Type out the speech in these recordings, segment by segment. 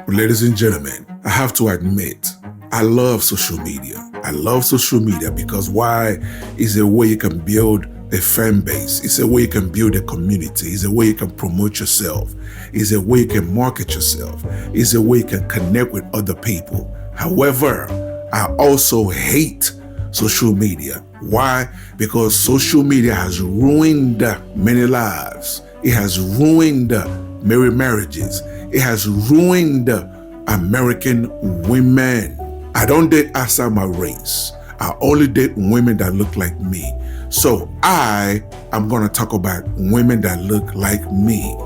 Ladies and gentlemen, I have to admit, I love social media. I love social media because why? It's a way you can build a fan base. It's a way you can build a community. It's a way you can promote yourself. It's a way you can market yourself. It's a way you can connect with other people. However, I also hate social media. Why? Because social media has ruined many lives. It has ruined many marriages. It has ruined American women. I don't date outside my race. I only date women that look like me. So I am going to talk about women that look like me.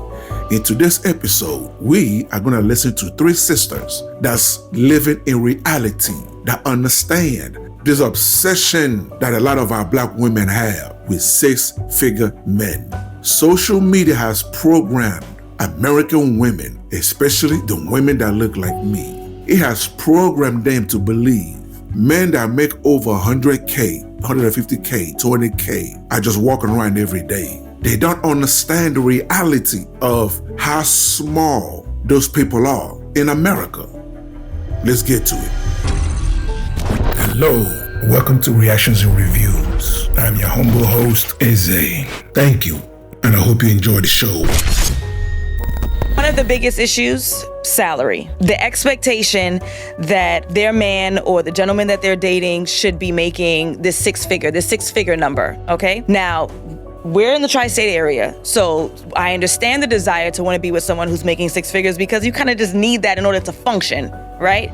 In today's episode, we are going to listen to three sisters that's living in reality, that understand this obsession that a lot of our black women have with six-figure men. Social media has programmed American women, especially the women that look like me. It has programmed them to believe men that make over 100K, 150K, 20K are just walking around every day. They don't understand the reality of how small those people are in America. Let's get to it. Hello, welcome to Reactions and Reviews. I'm your humble host, Eze. Thank you, and I hope you enjoy the show. One of the biggest issues, salary. The expectation that their man or the gentleman that they're dating should be making this six-figure number, okay? Now, we're in the tri-state area, so I understand the desire to want to be with someone who's making six figures because you kind of just need that in order to function, right?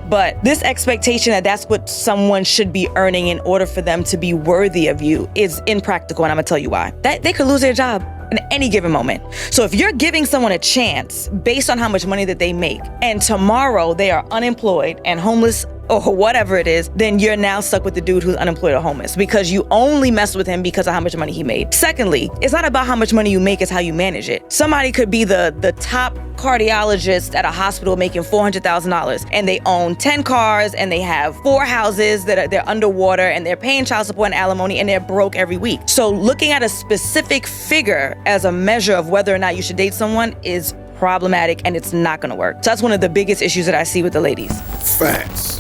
But this expectation that that's what someone should be earning in order for them to be worthy of you is impractical, and I'm gonna tell you why. That they could lose their job in any given moment. So if you're giving someone a chance based on how much money that they make, and tomorrow they are unemployed and homeless or whatever it is, then you're now stuck with the dude who's unemployed or homeless because you only messed with him because of how much money he made. Secondly, it's not about how much money you make, it's how you manage it. Somebody could be the top cardiologist at a hospital making $400,000 and they own 10 cars and they have 4 houses that they're underwater and they're paying child support and alimony and they're broke every week. So looking at a specific figure as a measure of whether or not you should date someone is problematic and it's not gonna work. So that's one of the biggest issues that I see with the ladies. Facts.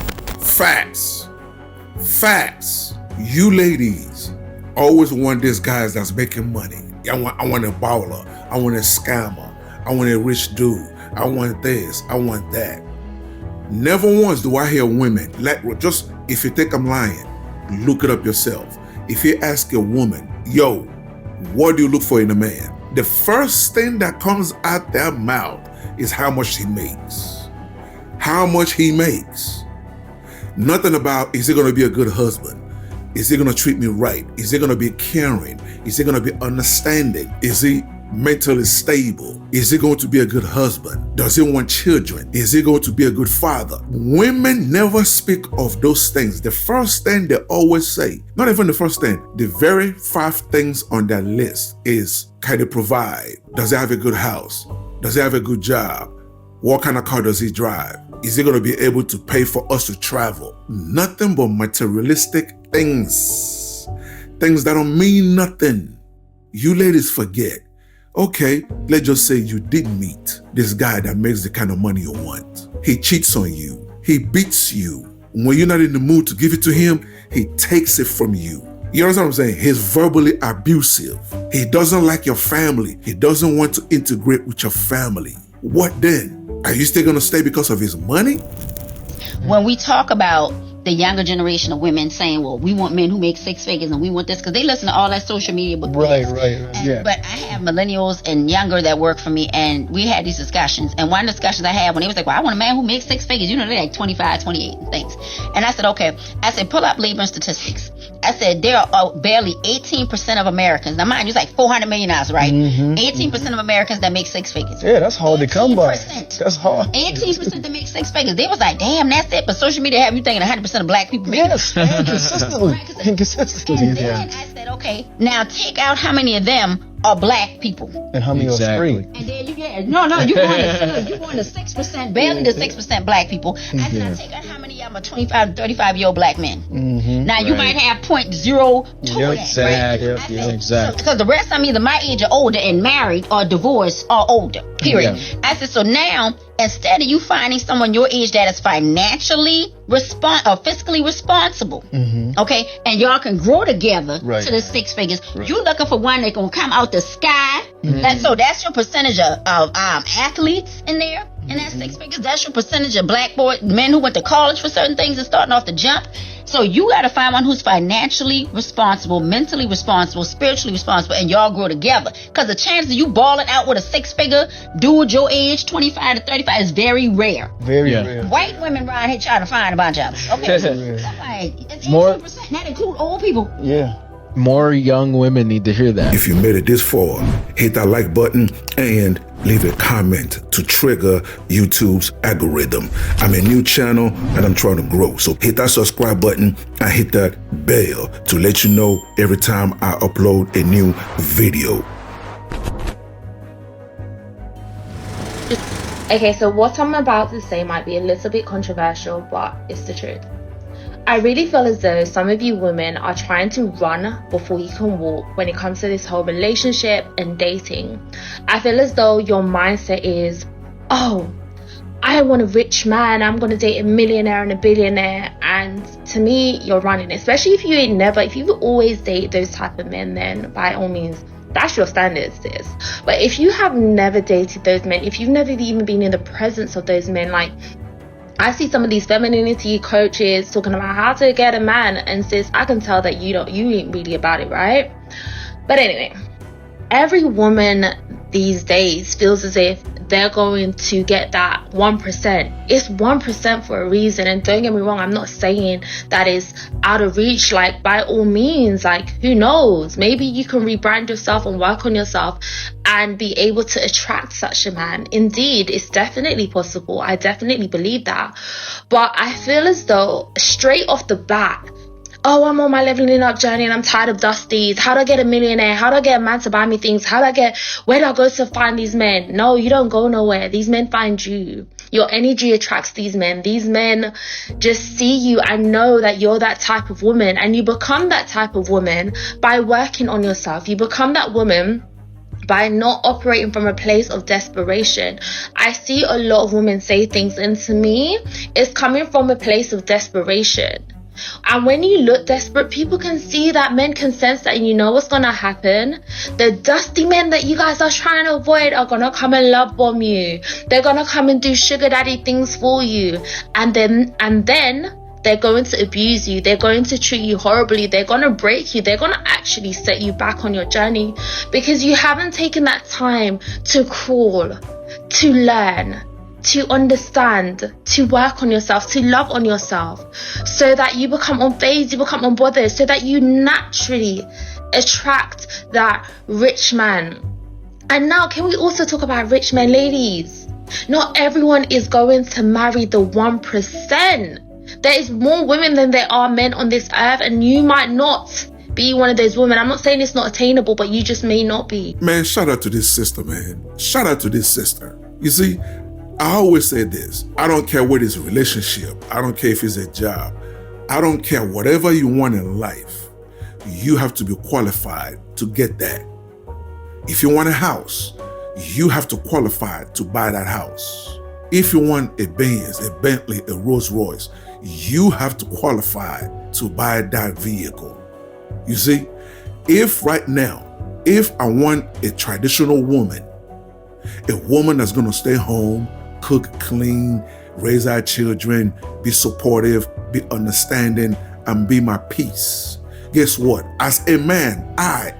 You ladies always want these guys that's making money. I want a baller. I want a scammer. I want a rich dude. I want this. I want that. Never once do I hear women, just if you think I'm lying, look it up yourself. If you ask a woman, yo, what do you look for in a man? The first thing that comes out their mouth is how much he makes. How much he makes. Nothing about, is he going to be a good husband? Is he going to treat me right? Is he going to be caring? Is he going to be understanding? Is he mentally stable? Is he going to be a good husband? Does he want children? Is he going to be a good father? Women never speak of those things. The first thing they always say, not even the first thing, the very 5 things on their list is, can he provide? Does he have a good house? Does he have a good job? What kind of car does he drive? Is he going to be able to pay for us to travel? Nothing but materialistic things. Things that don't mean nothing. You ladies forget. Okay, let's just say you did meet this guy that makes the kind of money you want. He cheats on you. He beats you. When you're not in the mood to give it to him, he takes it from you. You understand what I'm saying? He's verbally abusive. He doesn't like your family. He doesn't want to integrate with your family. What then? Are you still going to stay because of his money? When we talk about the younger generation of women saying, well, we want men who make 6 figures and we want this, because they listen to all that social media. Right. Yeah. But I have millennials and younger that work for me, and we had these discussions. And one of the discussions I had when they was like, well, I want a man who makes 6 figures. You know, they're like 25, 28 and things. And I said, okay. I said, pull up labor and statistics. I said, there are barely 18% of Americans. Now, mind you, it's like 400 million hours, right? 18% of Americans that make 6 figures. Yeah, that's hard to come by. That's hard. 18% that make 6 figures. They was like, damn, that's it. But social media have you thinking 100% of black people make yes, consistently. And then I said, okay, now take out how many of them are black people. And how many are free? And then you get, you're going to 6%, barely to 6% black people. I said, now take out how many I'm a 25 to 35-year-old black man. Mm-hmm. Now, you might have 0.02 of that, Exactly. right? Yeah, exactly. Because the rest of them either my age or older and married or divorced or older, period. Yeah. I said, so now, instead of you finding someone your age that is financially fiscally responsible, okay, and y'all can grow together to the 6 figures, you looking for one that gonna come out the sky. So that's your percentage of athletes in there. And that's 6 figures. That's your percentage of black men who went to college for certain things and starting off the jump. So you got to find one who's financially responsible, mentally responsible, spiritually responsible, and y'all grow together. Because the chance of you balling out with a 6-figure dude your age, 25 to 35, is very rare. Very rare. White women around here trying to find a bunch of them. Okay, so like, it's 18%. That includes old people. Yeah. More young women need to hear that. If you made it this far, hit that like button and leave a comment to trigger YouTube's algorithm. I'm a new channel and I'm trying to grow. So hit that subscribe button and hit that bell to let you know every time I upload a new video. Okay, so what I'm about to say might be a little bit controversial, but it's the truth. I really feel as though some of you women are trying to run before you can walk when it comes to this whole relationship and dating. I feel as though your mindset is, oh, I want a rich man, I'm going to date a millionaire and a billionaire. And to me, you're running, especially if you've always dated those type of men, then by all means, that's your standards, sis. But if you have never dated those men, if you've never even been in the presence of those men, like, I see some of these femininity coaches talking about how to get a man, and sis, I can tell that you ain't really about it, right? But anyway, every woman these days feels as if they're going to get that 1%. It's 1% for a reason, and don't get me wrong, I'm not saying that is out of reach. Like, by all means, like, who knows, maybe you can rebrand yourself and work on yourself and be able to attract such a man. Indeed, it's definitely possible. I definitely believe that. But I feel as though straight off the bat, oh, I'm on my leveling up journey and I'm tired of dusties. How do I get a millionaire? How do I get a man to buy me things? Where do I go to find these men? No, you don't go nowhere. These men find you. Your energy attracts these men. These men just see you and know that you're that type of woman, and you become that type of woman by working on yourself. You become that woman by not operating from a place of desperation. I see a lot of women say things, and to me, it's coming from a place of desperation. And when you look desperate, people can see that, men can sense that, and you know what's gonna happen. The dusty men that you guys are trying to avoid are gonna come and love bomb you. They're gonna come and do sugar daddy things for you, and then they're going to abuse you. They're going to treat you horribly. They're going to break you. They're going to actually set you back on your journey because you haven't taken that time to crawl, to learn, to understand, to work on yourself, to love on yourself, so that you become unfazed, you become unbothered, so that you naturally attract that rich man. And now, can we also talk about rich men, ladies? Not everyone is going to marry the 1%. There is more women than there are men on this earth, and you might not be one of those women. I'm not saying it's not attainable, but you just may not be. Man, shout out to this sister, man. Shout out to this sister. You see, I always say this. I don't care what is a relationship. I don't care if it's a job. I don't care whatever you want in life. You have to be qualified to get that. If you want a house, you have to qualify to buy that house. If you want a Benz, a Bentley, a Rolls Royce, you have to qualify to buy that vehicle. You see, if right now, if I want a traditional woman, a woman that's going to stay home, cook, clean, raise our children, be supportive, be understanding, and be my peace. Guess what? As a man, I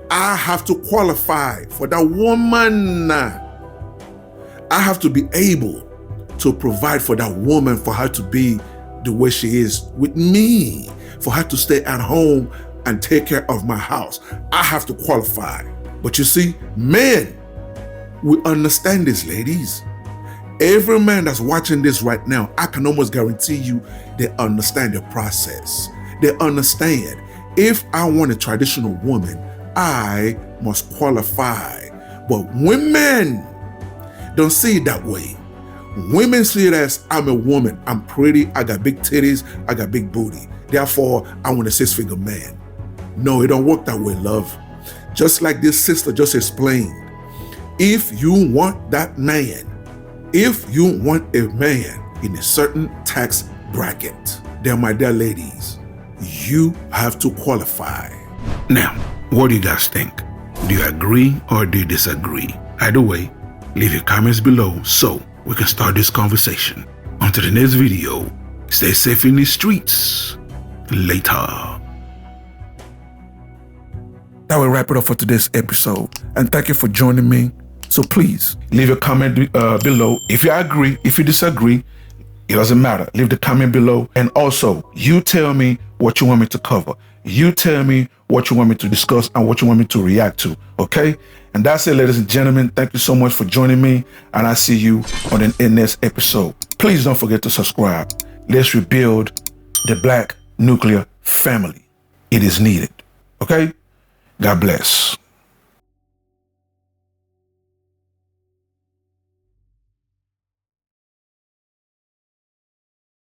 have to qualify for that woman. I have to be able to provide for that woman, for her to be the way she is with me, for her to stay at home and take care of my house. I have to qualify. But you see, men, we understand this, ladies. Every man that's watching this right now, I can almost guarantee you they understand the process. They understand. If I want a traditional woman, I must qualify. But women don't see it that way. Women see it as, I'm a woman, I'm pretty, I got big titties, I got big booty. Therefore, I want a 6-figure man. No, it don't work that way, love. Just like this sister just explained, if you want that man, if you want a man in a certain tax bracket, then my dear ladies, you have to qualify. Now, what do you guys think? Do you agree or do you disagree? Either way, leave your comments below so we can start this conversation. Until the next video, stay safe in the streets. Later. That will wrap it up for today's episode. And thank you for joining me. So please, leave a comment below. If you agree, if you disagree, it doesn't matter. Leave the comment below. And also, you tell me what you want me to cover. You tell me what you want me to discuss and what you want me to react to. Okay? And that's it, ladies and gentlemen. Thank you so much for joining me. And I'll see you on the next episode. Please don't forget to subscribe. Let's rebuild the Black nuclear family. It is needed. Okay? God bless.